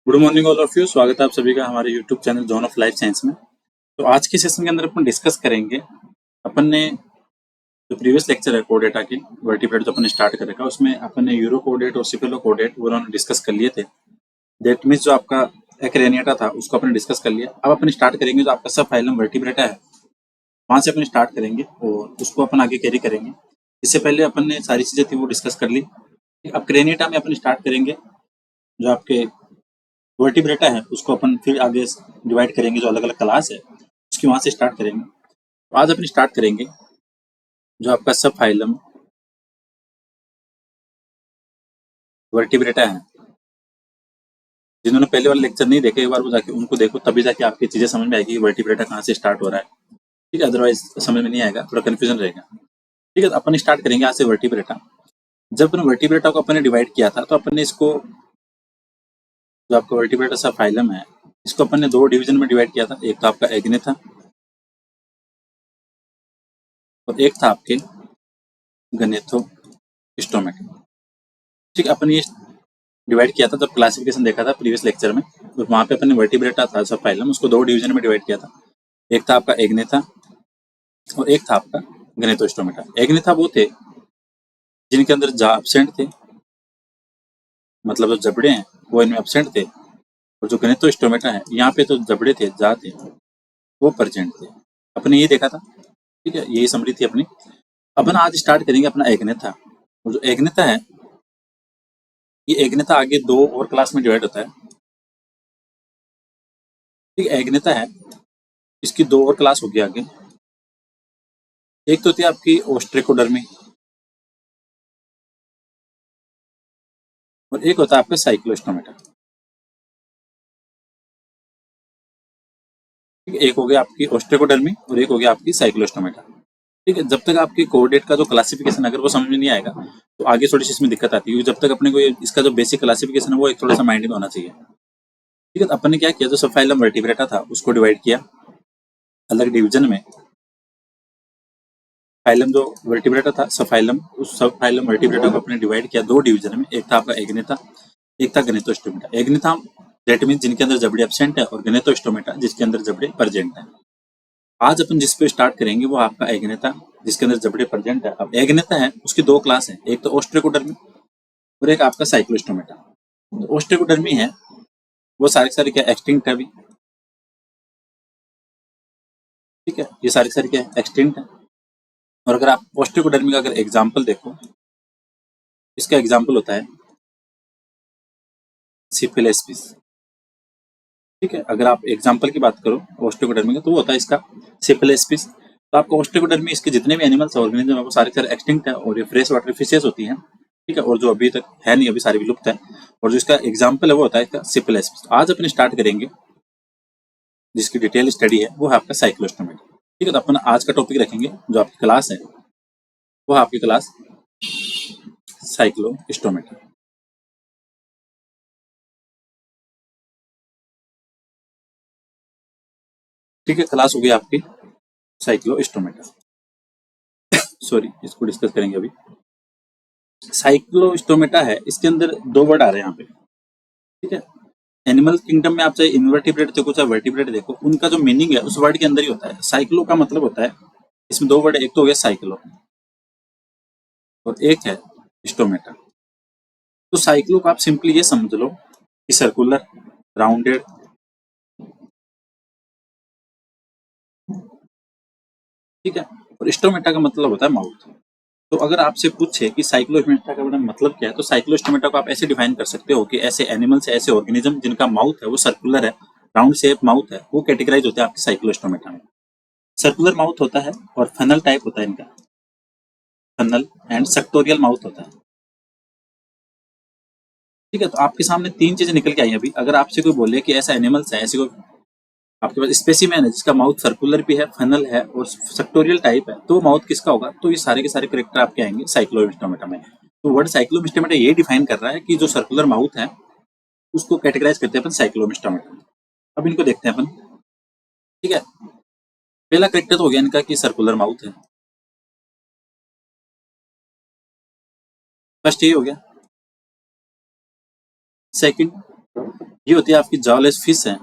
Good morning all of you. स्वागत है आप सभी का हमारे YouTube channel zone of life science में। तो आज के सेशन के अंदर अपन डिस्कस करेंगे। अपन ने जो प्रीवियस लेक्चर है कोडेटा के वर्टिब्रेट जो अपन ने स्टार्ट कर रखा उसमें अपन ने यूरो कोडेट और सिफेलो कोडेट वो दोनों डिस्कस कर लिए थे। दैट मीन्स जो आपका एक्रेनिएटा था उसको अपन डिस्कस कर लिया। अब अपन स्टार्ट करेंगे जो आपका सब फाइलम वर्टिब्रेटा है वहां से अपन स्टार्ट करेंगे और उसको अपन आगे कैरी करेंगे। इससे पहले अपन ने सारी चीजें थी वो डिस्कस कर ली। अब क्रेनिएटा में अपन स्टार्ट करेंगे। जो आपके वर्टिब्रेटा है उसको अपन फिर आगे डिवाइड करेंगे, जो अलग अलग क्लास है उसकी वहां से स्टार्ट करेंगे। तो आज अपन स्टार्ट करेंगे जो आपका सब फाइलम वर्टिब्रेटा है। जिन्होंने पहले वाले लेक्चर नहीं देखे एक बार वो जाके उनको देखो, तभी जाके आपकी चीजें समझ में आएगी वर्टिब्रेटा कहाँ से स्टार्ट हो रहा है। ठीक है, अदरवाइज समझ में नहीं आएगा, थोड़ा कंफ्यूजन रहेगा। ठीक है, तो अपन स्टार्ट करेंगे आज से वर्टिब्रेटा। जब अपन वर्टिब्रेटा को अपन ने डिवाइड किया था तो अपन ने इसको जो आपका वर्टिब्रेटा सब फाइलम है इसको अपन ने दो डिवीजन में डिवाइड किया था। एक तो आपका एग्नेथा और एक था आपके गनेथोस्टोमेटा। ठीक है, अपन ये डिवाइड किया था जब क्लासिफिकेशन देखा था प्रीवियस लेक्चर में, तो वहां पे अपन ने वर्टिब्रेटा था सब फाइलम उसको दो डिवीजन में डिवाइड किया था। एक था आपका एग्नेथा और एक था आपका गनेथोस्टोमेटा। एग्नेथा वो थे जिनके अंदर जा एब्सेंट थे, मतलब जो जबड़े हैं वो इनमें एब्सेंट थे, और जो गनेथोस्टोमेटा है यहाँ पे तो जबड़े थे जा थे वो प्रेजेंट थे। अपने ये देखा था। ठीक है, यही समरी थी अपनी। अपन आज स्टार्ट करेंगे अपना एग्नेथा। और जो एग्नेथा है ये एग्नेथा आगे दो और क्लास में डिवाइड होता है। ठीक है, एग्नेथा है इसकी दो और क्लास होगी आगे। एक तो होती है आपकी ओस्ट्रिकोडर्मी और एक होता है आपका साइक्लोस्टोमेटा। ठीक है, एक हो गया आपकी ओस्ट्रिकोडर्मी और एक हो गया आपकी साइक्लोस्टोमेटा। ठीक है, जब तक आपकी कोऑर्डिनेट का जो क्लासिफिकेशन अगर वो समझ में नहीं आएगा तो आगे थोड़ी सी इसमें दिक्कत आती है, जब तक अपने को इसका जो बेसिक क्लासिफिकेशन है वो एक थोड़ा सा माइंड में होना चाहिए। ठीक है, तो अपन ने क्या किया, जो सब फाइलम वर्टिब्रेटा था उसको डिवाइड किया अलग डिवीजन में। फाइलम जो वर्टिब्रेटा था सब फाइलम, उस सब फाइलम वर्टिब्रेटा को अपने डिवाइड किया दो डिवीजन में। एक था आपका एग्नेथा, एक था गनेथोस्टोमेटा। एग्नेथा दैट मींस जिनके अंदर जबड़े एब्सेंट है, और गनेथोस्टोमेटा जिसके अंदर जबड़े प्रेजेंट है। आज अपन जिस पे स्टार्ट करेंगे वो आपका एग्नेथा जिसके अंदर जबड़े प्रेजेंट है। अब एग्नेथा है उसकी दो क्लास है, एक तो ओस्ट्रिकोडर्मी और एक आपका साइक्लोस्टोमेटा। तो ओस्ट्रिकोडर्मी है वो सारी क्या एक्सटिंक्ट है अभी। ठीक है, ये सारी क्या एक्सटिंक्ट है। और अगर आप ओस्ट्रिकोडर्मी का अगर एग्जाम्पल देखो, इसका एग्जाम्पल होता है सिफिलिस। ठीक है, अगर आप एग्जाम्पल की बात करो ओस्ट्रिकोडर्मी का तो वो होता है इसका सिफिलिस। तो आपका ओस्ट्रिकोडर्मी इसके जितने भी एनिमल्स ऑर्गेनिज्म है वो सारे एक्सटिंक्ट है, और ये फ्रेश वाटर फिशेस होती हैं। ठीक है, और जो अभी तक है नहीं, अभी सारी विलुप्त है। और जो इसका एग्जाम्पल है वो होता है इसका सिफिलिस। आज अपन स्टार्ट करेंगे जिसकी डिटेल स्टडी है वो है आपका साइक्लोस्टोमेटा। ठीक है, तो अपन आज का टॉपिक रखेंगे जो आपकी क्लास है वो है आपकी क्लास साइक्लोस्टोमेटा। ठीक है, क्लास हो गई आपकी साइक्लोस्टोमेटा। सॉरी, इसको डिस्कस करेंगे अभी। साइक्लोस्टोमेटा है इसके अंदर दो वर्ड आ रहे हैं यहाँ पे। ठीक है, एनिमल किंगडम में आप चाहे इनवर्टिब्रेट देखो चाहे वर्टिब्रेट देखो, उनका जो मीनिंग है उस वर्ड के अंदर ही होता है। साइक्लो का मतलब होता है, इसमें दो वर्ड, एक तो हो गया साइक्लो और एक है स्टोमेटा। तो साइक्लो को आप सिंपली ये समझ लो कि सर्कुलर, राउंडेड। ठीक है, और स्टोमेटा का मतलब होता है माउथ। तो अगर आपसे पूछे कि साइक्लोस्टोमेटा का मतलब क्या है, तो साइक्लोस्टोमेटा को आप ऐसे डिफाइन कर सकते हो कि ऐसे एनिमल्स, ऐसे ऑर्गेनिज्म जिनका माउथ है वो सर्कुलर है, राउंड शेप माउथ है, वो कैटेगराइज होते हैं आपके साइक्लोस्टोमेटा में। सर्कुलर माउथ होता है और फनल टाइप होता है इनका, फनल एंड सेक्टोरियल माउथ होता है। ठीक है, तो आपके सामने तीन चीजें निकल के आई अभी। अगर आपसे कोई बोले कि ऐसा एनिमल्स है, ऐसे कोई आपके पास स्पेसिमेन है जिसका माउथ सर्कुलर भी है, फनल है और सेक्टोरियल टाइप है, तो माउथ किसका होगा, तो ये सारे के सारे करेक्टर आपके आएंगे साइक्लोस्टोमेटा में। तो वर्ड साइक्लोस्टोमेटा ये डिफाइन कर रहा है कि जो सर्कुलर माउथ है उसको कैटेगराइज करते हैं अपन साइक्लोस्टोमेटा। अब इनको देखते हैं अपन। ठीक है, पहला करेक्टर तो हो गया इनका कि सर्कुलर माउथ है, फर्स्ट ये हो गया। सेकंड, ये होती है आपकी जॉलेस फिश है,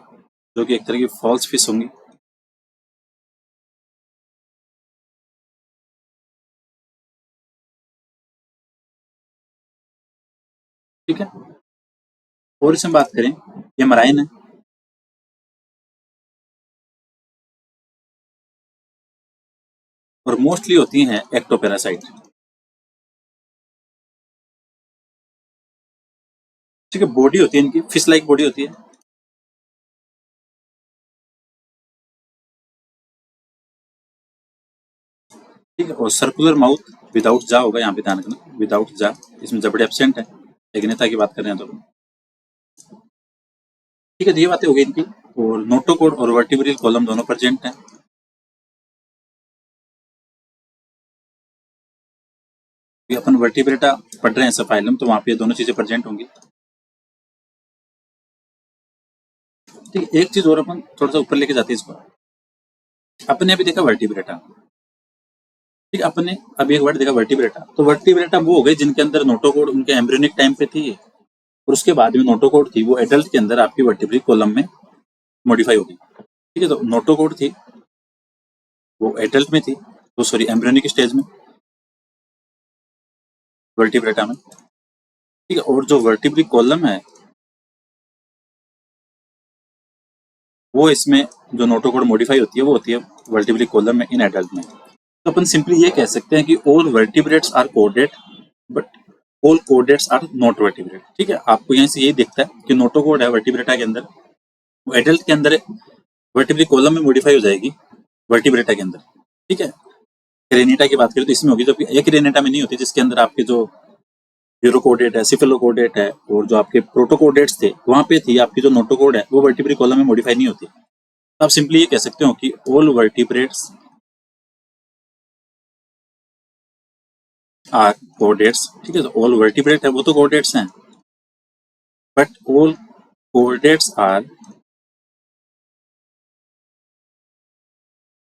जो कि एक तरह की फॉल्स फिश होंगी। ठीक है, और इसमें बात करें, ये मराइन है, और मोस्टली होती हैं एक्टोपैरासाइट। ठीक है, बॉडी होती है इनकी फिश लाइक बॉडी होती है। ठीक है, और सर्कुलर माउथ विदाउट जा होगा, यहाँ पे ध्यान रखना, विदाउट जा, इसमें जबड़े एब्सेंट है, एग्नेता की बात कर रहे हैं तो। ठीक है, तो ये बातें हो गई इनकी। और नोटोकोड और वर्टिब्रल कॉलम दोनों प्रेजेंट हैं। ये अपन वर्टिब्रेटा पढ़ रहे हैं सफाइलम, तो वहां पे ये दोनों चीजें प्रेजेंट होंगी। ठीक है, एक चीज और अपन थोड़ा सा ऊपर लेके जाते हैं इसको। अपन ने अभी देखा वर्टिब्रेटा, ठीक है, अपन ने अभी एक वर्ड देखा वर्टिब्रेटा, तो वर्टिब्रेटा वो हो गए जिनके अंदर नोटोकोड उनके एम्ब्रियोनिक टाइम पे थी, और उसके बाद में नोटोकोड थी वो एडल्ट के अंदर आपकी वर्टिब्रल कॉलम में मॉडिफाई हो गई। ठीक है, तो नोटोकोड थी वो एडल्ट में थी, वो सॉरी एम्ब्रियोनिक स्टेज में, वर्टिब्रेटा में। ठीक है, और जो वर्टिब्रल कॉलम है वो इसमें जो नोटोकोड मॉडिफाई होती है वो होती है वर्टिब्रल कॉलम में इन एडल्ट में। तो अपन सिंपली ये कह सकते हैं कि ऑल वर्टिब्रेट्स आर कोडेड, but all chordates are not vertebrate. ठीक है, आपको यहीं से यही दिखता है कि नोटोकोड है वर्टिब्रेटा के अंदर, वो एडल्ट के अंदर वर्टिब्रल कॉलम में मॉडिफाई हो जाएगी वर्टिब्रेटा के अंदर। ठीक है, क्रेनिटा की बात करें तो इसमें होगी, जबकि एक क्रेनिटा में नहीं होती, जिसके अंदर आपके जो यूरोकोडेट है, सिफिलोकोडेट है, और जो आपके प्रोटोकोडेट्स थे वहां पे थी आपकी जो नोटोकोड है वो वर्टिब्रल कॉलम में मॉडिफाई नहीं होती। तो आप सिंपली ये कह सकते हो कि ऑल वर्टिब्रेट्स आर कोडेट्स। ठीक है, तो ऑल वर्टिब्रेट है वो तो कोडेट्स हैं, but all chordates are,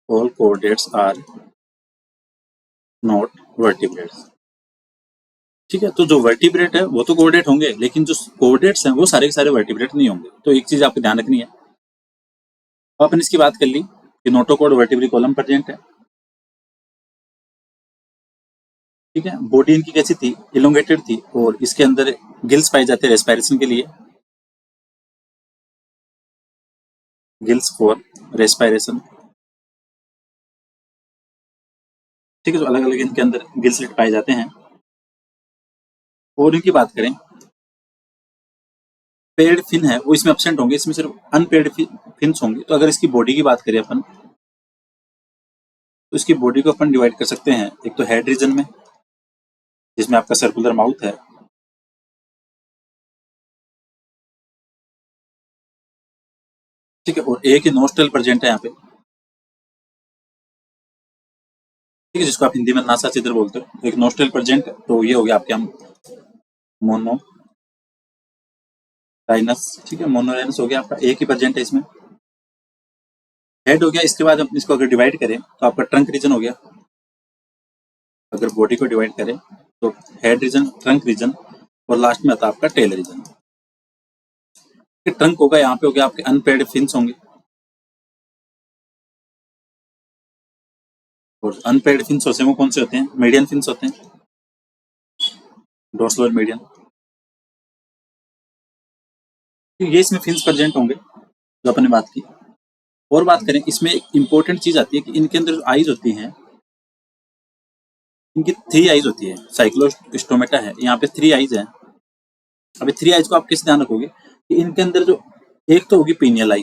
all chordates are not vertebrates. ठीक है, तो जो वर्टिब्रेट है वो तो कोडेट होंगे, लेकिन जो कोडेट्स हैं वो सारे के सारे वर्टिब्रेट नहीं होंगे। तो एक चीज आपको ध्यान रखनी है। अब अपन इसकी बात कर ली कि नोटोकोड वर्टिब्रल कॉलम प्रेजेंट है। ठीक है, बॉडी इनकी कैसी थी, इलोंगेटेड थी, और इसके अंदर गिल्स पाए जाते हैं रेस्पिरेशन के लिए, गिल्स फॉर रेस्पिरेशन। ठीक है, तो अलग अलग इनके अंदर गिल्स पाए जाते हैं। और इनकी बात करें, पेड फिन है वो इसमें एब्सेंट होंगे, इसमें सिर्फ अनपेड फिन्स होंगे। तो अगर इसकी बॉडी की बात करें अपन, तो इसकी बॉडी को अपन डिवाइड कर सकते हैं, एक तो हेड रीजन में जिसमें आपका सर्कुलर माउथ है, ठीक है, और एक ही नोस्ट्रल प्रेजेंट है यहाँ पे। ठीक है, जिसको आप हिंदी में नासा छिद्र बोलते हो, तो एक नोस्ट्रल प्रेजेंट, तो ये हो गया आपके हम मोनो राइनस। ठीक है, मोनोराइनस हो गया आपका, एक ही प्रेजेंट है इसमें। हेड हो गया, इसके बाद हम इसको अगर डिवाइड करें तो आपका ट्रंक रीजन हो गया। अगर बॉडी को डिवाइड करें तो हेड रीजन, ट्रंक रीजन, और लास्ट में आता है आपका टेल रीजन। ट्रंक होगा, यहाँ पे हो गया आपके अनपेड फिन्स होंगे, और अनपेड फिन्स होते हैं वो कौन से होते हैं, मीडियन फिन्स होते हैं, डोर्सल और मीडियन। तो ये इसमें फिन्स प्रेजेंट होंगे जो अपने बात की। और बात करें, इसमें एक इंपॉर्टेंट चीज आती है कि इनके अंदर जो आईज होती हैं, इनकी 3 आईज होती है। साइक्लोस्टोमेटा है, यहाँ पे 3 आईज है। अभी 3 आईज को आप किस ध्यान रखोगे कि इनके अंदर जो एक तो होगी पीनियल आई,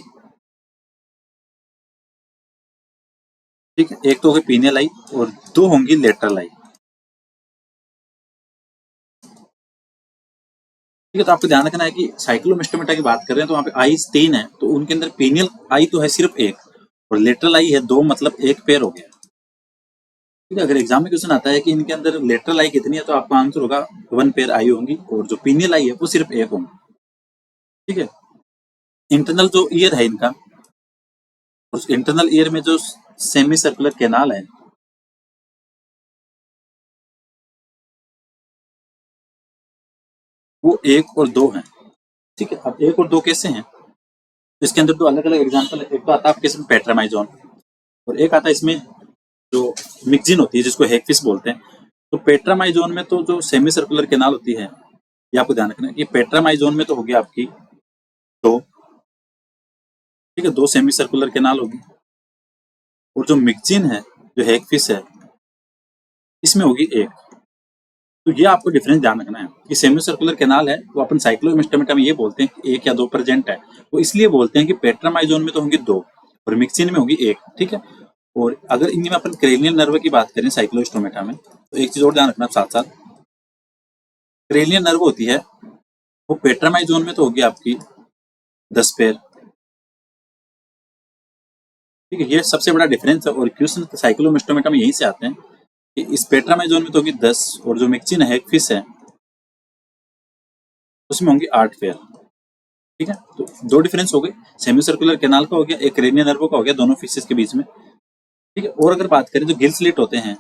ठीक है, एक तो होगी पीनियल आई, और 2 होंगी लेटरल आई। ठीक है, तो आपको ध्यान रखना है कि साइक्लोमेस्टोमेटा की बात कर रहे हैं तो वहाँ पे आईज 3 है, तो उनके अंदर पीनियल आई तो है सिर्फ एक, और लेटरल आई है 2, मतलब एक पेयर हो गया। ठीक है, अगर एग्जाम में क्वेश्चन आता है कि इनके अंदर लेटरल आई कितनी है, तो आपका आंसर होगा 1 पेयर आई होंगी, और जो पीनियल आई है वो सिर्फ एक होंगी। ठीक है, इंटरनल जो ईयर है इनका, उस इंटरनल ईयर में जो सेमी सर्कुलर कैनाल है, वो 1 और 2 है। ठीक है। अब एक और दो कैसे हैं, तो इसके अंदर दो अलग अलग एग्जाम्पल है। एक तो आता है आपके इसमें पेट्रामाइजोन, और एक आता है इसमें जो मिक्जिन होती है जिसको हेगफिश बोलते हैं। तो पेट्रामाइजोन में तो जो सेमी सर्कुलर केनाल होती है, ये आपको ध्यान रखना है कि पेट्रामाइजोन में तो होगी आपकी दो, ठीक है, दो सेमी सर्कुलर केनाल होगी। और जो मिक्जिन है, जो हेगफिश है, इसमें होगी एक। तो ये आपको डिफरेंस ध्यान रखना है कि सेमी सर्कुलर केनाल है वो अपन साइक्लोमेस्टोमेटा में ये बोलते हैं कि एक या दो प्रेजेंट है, वो इसलिए बोलते हैं कि पेट्रामाइजोन में तो होंगी दो और मिक्सिन में होगी एक, ठीक है। और अगर इनमें अपन क्रेनियल नर्व की बात करें साइक्लोस्टोमेटा में, तो एक चीज और ध्यान रखना साथ साथ, क्रेनियल नर्व होती है वो पेट्रामाइजोन में तो होगी आपकी 10 पेयर, ठीक है। ये सबसे बड़ा डिफरेंस है और क्वेश्चन साइक्लोमेस्टोमेटा में यहीं से आते हैं कि इस पेट्रामाइजोन में तो होगी 10 और जो मिक्सिन है फिश है उसमें होंगी 8 पेयर, ठीक है। तो दो डिफरेंस हो गए, सेमी सर्कुलर केनाल का हो गया, एक क्रेनियल नर्व का हो गया, दोनों फिशेस के बीच में, ठीक है। और अगर बात करें जो गिल स्लिट होते हैं,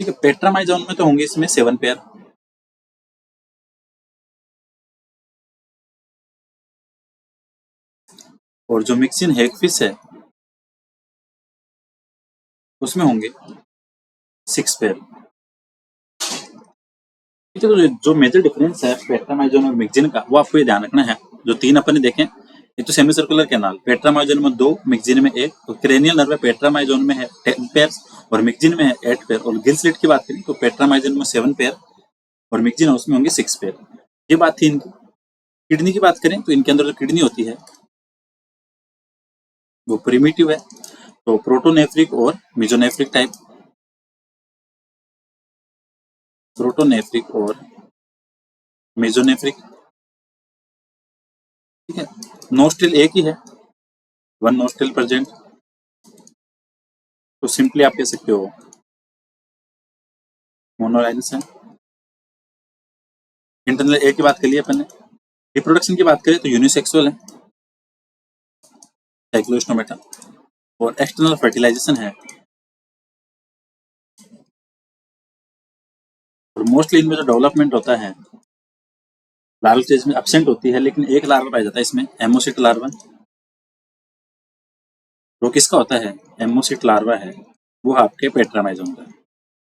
ठीक है, पेट्रामाइजोन में तो होंगे इसमें 7 पेयर, और जो मिक्सिन हेगफिश है उसमें होंगे 6 पेयर, ठीक है। तो जो मेजर डिफरेंस है पेट्रामाइजोन और मिक्सिन का, वो आपको ये ध्यान रखना है। जो तीन अपन ने देखे, एक तो सेमी सर्कुलर कैनाल, पेट्रामाइजोन में 2, मिक्सिन में 1, और क्रेनियल नर्व पेट्रामाइजोन में है 10 पेयर और मिक्सिन में है 8 पेयर। और गिल स्लिट की बात करें तो पेट्रामाइजोन में 7 पेयर और मिक्सिन उसमें होंगे 6 पेयर। ये बात थी इनकी। किडनी की बात करें तो इनके अंदर जो किडनी होती है वो प्रिमिटिव है, तो प्रोटोनेफ्रिक और मेसोनेफ्रिक टाइप, प्रोटोनेफ्रिक और मेसोनेफ्रिक, ठीक है। नोस्ट्रिल एक ही है, वन नोस्ट्रिल प्रेजेंट, तो सिंपली आप कह सकते हो मोनोलाइनस है। इंटरनल एयर की बात कर लिया अपन ने। रिप्रोडक्शन की बात करें तो यूनिसेक्सुअल है साइक्लोस्टोमेटा, और एक्सटर्नल फर्टिलाइजेशन है, और मोस्टली इनमें जो डेवलपमेंट होता है लार्वल स्टेज में एब्सेंट होती है, लेकिन एक लार्वा पाया जाता है इसमें, एमोसिट लार्वा। वो किसका होता है, एमोसिट लार्वा है, वो आपके पेट्रामाइजोन का।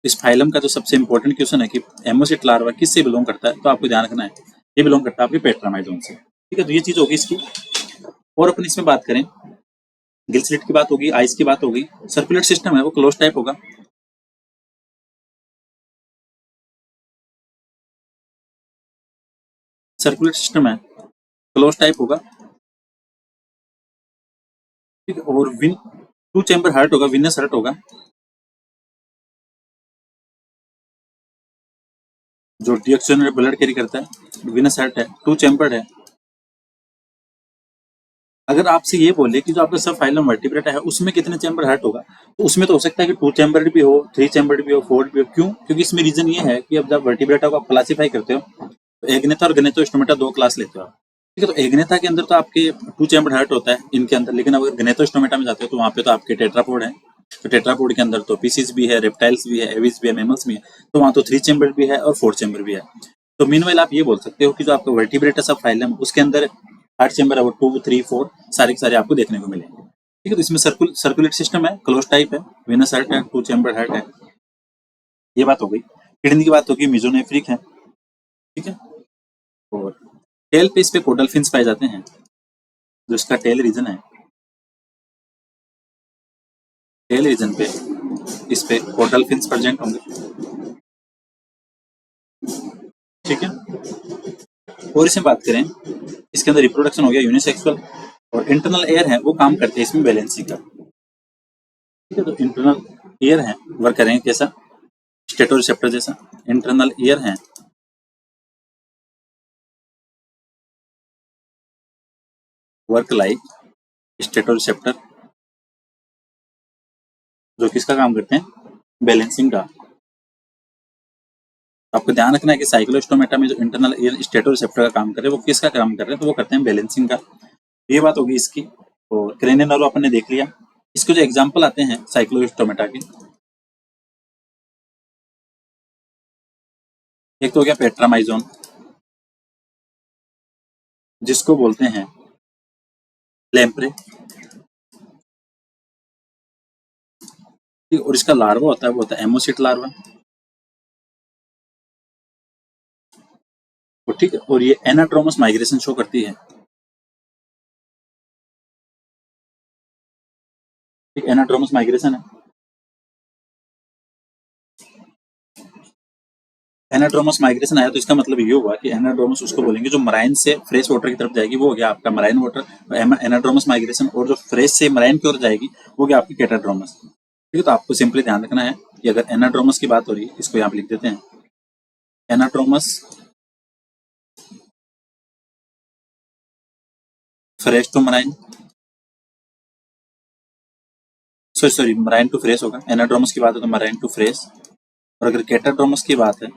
इस फाइलम का जो सबसे इंपॉर्टेंट क्वेश्चन है कि एमोसिट लार्वा किससे बिलोंग करता है, तो आपको ध्यान रखना है ये बिलोंग करता है आपके पेट्रामाइजोन से, ठीक है। तो ये चीज होगी इसकी। और अपन इसमें बात करें, गिल स्लिट की बात होगी, आइस की बात होगी, सर्कुलेट सिस्टम है वो क्लोज टाइप होगा, सर्कुलेट सिस्टम है क्लोज टाइप होगा, ठीक है। और विन 2 चैम्बर हार्ट होगा, विनस हार्ट होगा, जो डीऑक्सीजनेटेड ब्लड कैरी करता है, विनस हार्ट है, 2 चैम्बर्ड है। अगर आपसे ये बोले कि जो आपका सब फाइलम वर्टिब्रेटा है उसमें कितने चैम्बर हार्ट होगा, तो उसमें तो हो सकता है कि 2 चैम्बर्ड भी हो, 3 चैम्बर्ड भी हो, 4 भी हो। क्यों? क्योंकि इसमें रीजन ये है कि अब जब वर्टिब्रेटा को आप क्लासीफाई करते हो तो एग्नेथा और गनेटोस्टोमेटा 2 क्लास लेते हो आप, ठीक है। तो एग्नेथा के अंदर तो आपके 2 चैम्बर्ड हार्ट होता है इनके अंदर, लेकिन अगर गनेटोस्टोमेटा में जाते हो तो वहाँ पे तो आपके टेट्रापोड है, तो टेट्रापोड के अंदर तो पीसीज भी है, रेप्टाइल्स भी है, एविज भी है, मैमल्स भी है, तो वहाँ तो 3 चैम्बर भी है और 4 चैम्बर भी है। तो मीनवाइल आप ये बोल सकते हो कि जो आपका वर्टिब्रेटा सब फाइलम उसके अंदर हार्ट चैम्बर है वो 2, 3, 4 सारे के सारे आपको देखने को मिलेंगे, ठीक है। तो इसमें सर्कुलेट सिस्टम है, क्लोज टाइप है, वेनस हार्ट है, 2 चैम्बर हार्ट है। ये बात हो गई। किडनी की बात होगी, मेसोनेफ्रिक है, ठीक है। और टेल पे इस पे कोडल फिन्स पाए जाते हैं, जो इसका टेल रीजन है, टेल रीजन पे इस पे कोडल फिन्स प्रेजेंट होंगे, ठीक है। और इसमें बात करें, इसके अंदर रिप्रोडक्शन हो गया यूनिसेक्सुअल, और इंटरनल एयर है वो काम करते हैं इसमें बैलेंसिंग का, ठीक है। तो इंटरनल एयर है वर्क करेंगे कैसा, स्टेटोरिसेप्टर जैसा। इंटरनल ईयर है वर्क लाइक स्टेटोरिसेप्टर, जो किसका काम करते हैं, बैलेंसिंग का। आपको ध्यान रखना है कि साइक्लोस्टोमेटा में जो इंटरनल ईयर स्टेटोरिसेप्टर का काम कर रहे हैं वो किसका काम कर रहे हैं, तो वो करते हैं बैलेंसिंग का। ये बात होगी इसकी। और क्रेनियल नर्व अपन ने देख लिया। इसके जो एग्जाम्पल आते हैं साइक्लोस्टोमेटा के, एक तो हो गया पेट्रामाइजोन, जिसको बोलते हैं लैम्प्रे, और इसका लार्वा होता है वो होता है एमोसिट लार्वा। और ठीक है, और ये एनाड्रोमस माइग्रेशन शो करती है। ठीक, एनाड्रोमस माइग्रेशन है। एनाड्रोमस माइग्रेशन आया तो इसका मतलब ये हुआ कि एनाड्रोमस उसको बोलेंगे जो मराइन से फ्रेश वाटर की तरफ जाएगी, वो हो गया आपका मराइन वाटर एनाड्रोमस माइग्रेशन, और जो फ्रेश से मराइन की ओर जाएगी वो गया आपकी कैटाड्रोमस। ठीक है, तो आपको सिंपली ध्यान रखना है कि अगर एनाड्रोमस की बात हो रही है, इसको यहाँ पे लिख देते हैं anadromous fresh to marine, sorry marine to fresh होगा। एनाड्रोमस की बात है तो मराइन टू फ्रेश, और अगर कैटाड्रोमस की बात है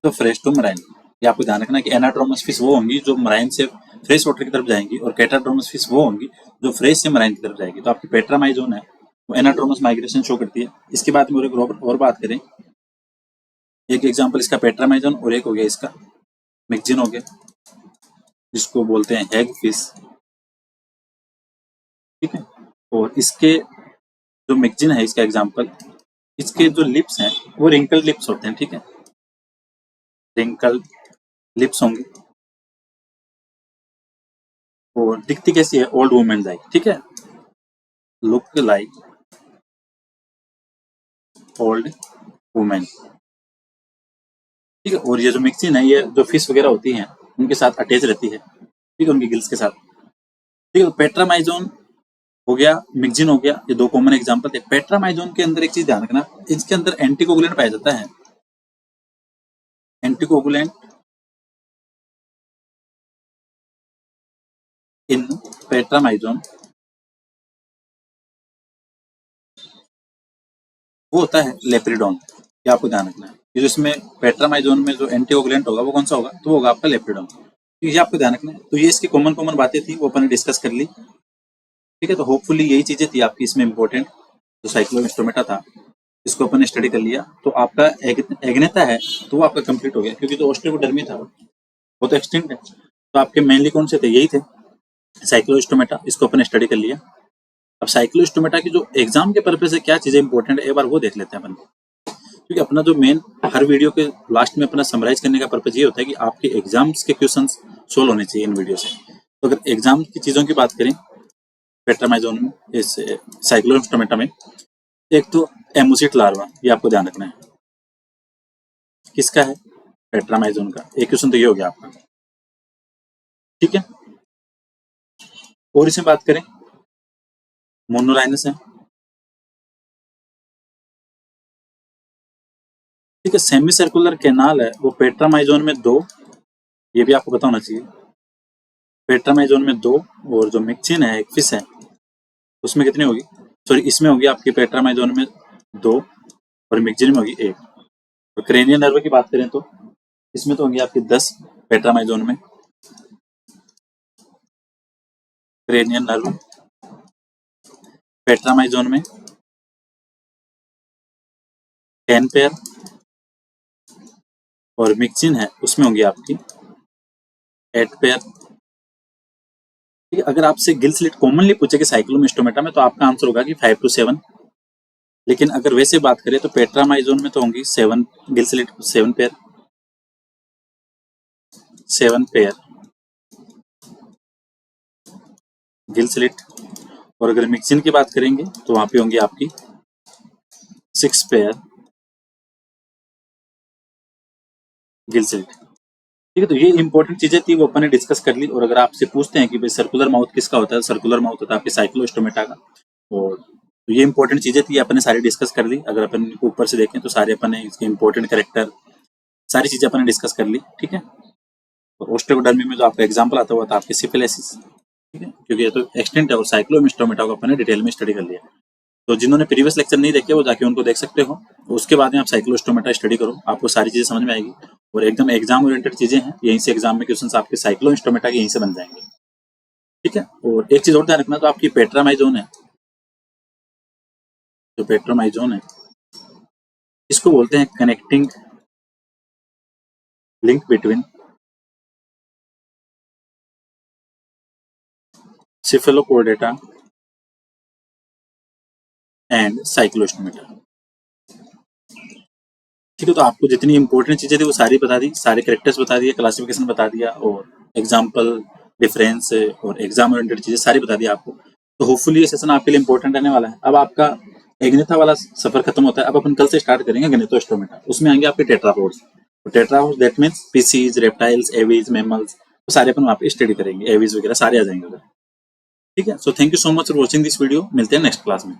तो फ्रेश टू मराइन। ये आपको ध्यान रखना है कि एनाड्रोमस फिश वो होंगी जो मराइन से फ्रेश वाटर की तरफ जाएंगी, और कैटाड्रोमस फिश वो होंगी जो फ्रेश से मराइन की तरफ जाएगी। तो आपकी पेट्रामाइजोन है वो एनाड्रोमस माइग्रेशन शो करती है। इसके बाद में और बात करें, एक एग्जांपल इसका पेट्रामाइजोन, और एक हो गया इसका मिक्जिन हो गया, जिसको बोलते हैं हैग फिश। ठीक है, और इसके जो मिक्जिन है इसका एग्जांपल, इसके जो लिप्स हैं वो रिंकल लिप्स होते हैं। ठीक है, रिंकल लिप्स होंगे, और दिखती कैसी है, ओल्ड वुमेन लाइक। ठीक है, लुक लाइक ओल्ड वुमेन। ठीक है, और ये जो मिक्सिन है ये जो फिश वगैरह होती हैं उनके साथ अटैच रहती है। ठीक है, उनकी गिल्स के साथ। ठीक है, तो पेट्रामाइजोन हो गया, मिक्जिन हो गया, ये दो कॉमन एग्जांपल थे। पेट्रामाइजोन के अंदर एक चीज ध्यान रखना, इसके अंदर एंटीकोगुलेंट पाया जाता है। एंटीकोगुलेंट इन पेट्रामाइजोन वो होता है लेप्रिडोन। ये आपको ध्यान रखना है, ये जो इसमें पेट्रामाइजोन में जो एंटीकोगुलेंट होगा वो कौन सा होगा, तो वो होगा आपका लेप्रिडोन। ये आपको ध्यान रखना है। तो ये इसकी कॉमन कॉमन बातें थी, वो अपन ने डिस्कस कर ली। ठीक है, तो होपफुली यही चीजें थी आपकी इसमें इंपॉर्टेंट। जो साइक्लोम इंस्ट्रोमेटा था इसको अपन ने स्टडी कर लिया, तो आपका एग्नेता है तो वो आपका कंप्लीट हो गया, क्योंकि जो ऑस्ट्रियोडर्मी था वो तो एक्सटिंक्ट है। तो आपके मेनली कौन से थे, यही थे साइक्लोस्टोमेटा, इसको अपन ने स्टडी कर लिया। अब साइक्लोस्टोमेटा की जो एग्जाम के पर्पज से क्या चीजें इंपॉर्टेंट है एक बार वो देख लेते हैं अपन, क्योंकि अपना जो मेन हर वीडियो के लास्ट में अपना समराइज करने का पर्पज ये होता है कि आपके एग्जाम्स के क्वेश्चन सोल्व होने चाहिए इन वीडियो से। तो अगर एग्जाम की चीजों की बात करें पेट्रामाइजोन में, इस साइक्लोस्टोमेटा में, एक तो एमोसिट लार्वा, ये आपको ध्यान रखना है किसका है, पेट्रामाइजोन का। एक क्वेश्चन तो ये हो गया आपका। ठीक है, और इसमें बात करें मोनोराइनस है। ठीक है, सेमी सर्कुलर कैनाल है वो पेट्रामाइजोन में 2, ये भी आपको पता होना चाहिए। पेट्रामाइजोन में 2, और जो मिक्सिन है एक फिश है उसमें कितनी होगी, सॉरी इसमें होगी आपकी पेट्रामाइजोन में 2 और मिक्सिन में होगी 1। तो क्रेनियल नर्व की बात करें तो इसमें तो होंगी आपकी 10 पेट्रामाइजोन में। क्रेनियल नर्व पेट्रामाइजोन में 10 पेयर, और मिक्सिन है उसमें होंगी आपकी 8 पेयर। अगर आपसे गिल स्लिट कॉमनली पूछे कि साइक्लोम इंस्ट्रोमेटा में, तो आपका आंसर होगा कि 5 to 7। लेकिन अगर वैसे बात करें तो पेट्रामाइजोन में तो होंगी 7 Gill slit, 7 pair, 7 pair Gill slit. और अगर मिक्सिन की बात करेंगे तो वहां पे होंगी आपकी 6 पेयर गिल स्लिट। ठीक है, तो ये इंपॉर्टेंट चीजें थी वो अपन ने डिस्कस कर ली। और अगर आपसे पूछते हैं कि भाई सर्कुलर माउथ किसका होता है, सर्कुलर माउथ होता है आपके साइक्लोस्टोमेटा का। और तो ये इंपॉर्टेंट चीजें थी, अपन ने सारी डिस्कस कर ली। अगर अपन ऊपर से देखें तो सारे अपन ने इसके इंपॉर्टेंट कैरेक्टर सारी चीजें अपन ने डिस्कस कर ली। ठीक है, और ओस्टियोडर्मी में जो आपका एग्जाम्पल आता हुआ था आपके सिफिलिसिस। ठीक है, क्योंकि ये तो एक्सटेंट है, और साइक्लोम इंस्ट्रोमेटा को अपन ने डिटेल में स्टडी कर लिया। तो जिन्होंने प्रीवियस लेक्चर नहीं देखे वो जाके उनको देख सकते हो। उसके बाद में आप साइक्लोस्टोमेटा स्टडी करो, आपको सारी चीजें समझ में आएगी। और एकदम एग्जाम ओरिएंटेड चीजें हैं, यहीं से एग्जाम में क्वेश्चंस आपके साइक्लोस्टोमेटा के यहीं से बन जाएंगे। ठीक है, और एक चीज और ध्यान रखना, तो आपकी पेट्रामाइजोन है, जो पेट्रामाइजोन है इसको बोलते हैं connecting link between cephalochordata and Cyclostomata. ठीक है, तो आपको जितनी इंपॉर्टेंट चीजें थी वो सारी बता दी, सारे कैरेक्टर्स बता दिए, क्लासिफिकेशन बता दिया और एग्जाम्पल, डिफरेंस और एग्जाम ओरिएंटेड चीजें सारी बता दी आपको। तो होपफुली ये सेशन आपके लिए इंपॉर्टेंट रहने वाला है। अब आपका एग्नेथा वाला सफर खत्म होता है, अब अपन कल से स्टार्ट करेंगे गणितोस्टोमेटा। उसमें आएंगे आपके टेट्रापोड्स। तो tetrapods that means species, reptiles, aves, mammals, तो सारे अपन वहाँ पे स्टडी करेंगे, एवीज वगैरह सारे आ जाएंगे उधर। ठीक है, so thank you so much for watching this video. मिलते हैं नेक्स्ट क्लास में।